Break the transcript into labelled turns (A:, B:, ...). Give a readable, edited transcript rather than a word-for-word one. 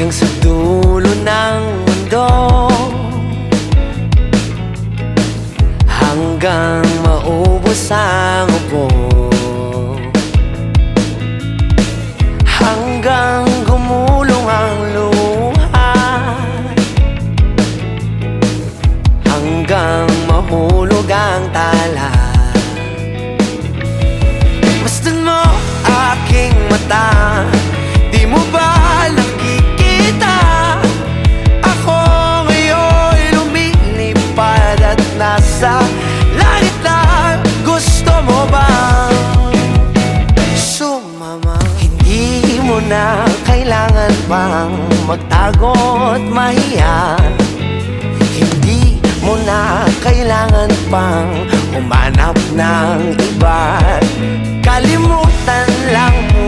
A: hanggang sa dulo ng mundo, hanggang maubos ang ubo, hanggang gumulong ang luha, hanggang mahulog ang tala. Masdan mo aking mata, di mo ba nakikita? Ako ngayon'y lumilipad at nasa langit lang. Gusto mo bang sumama? Hindi mo na kailangan pang magtago't mahiya. Hindi mo na kailangan pang humanap ng iba. Kalimutan lang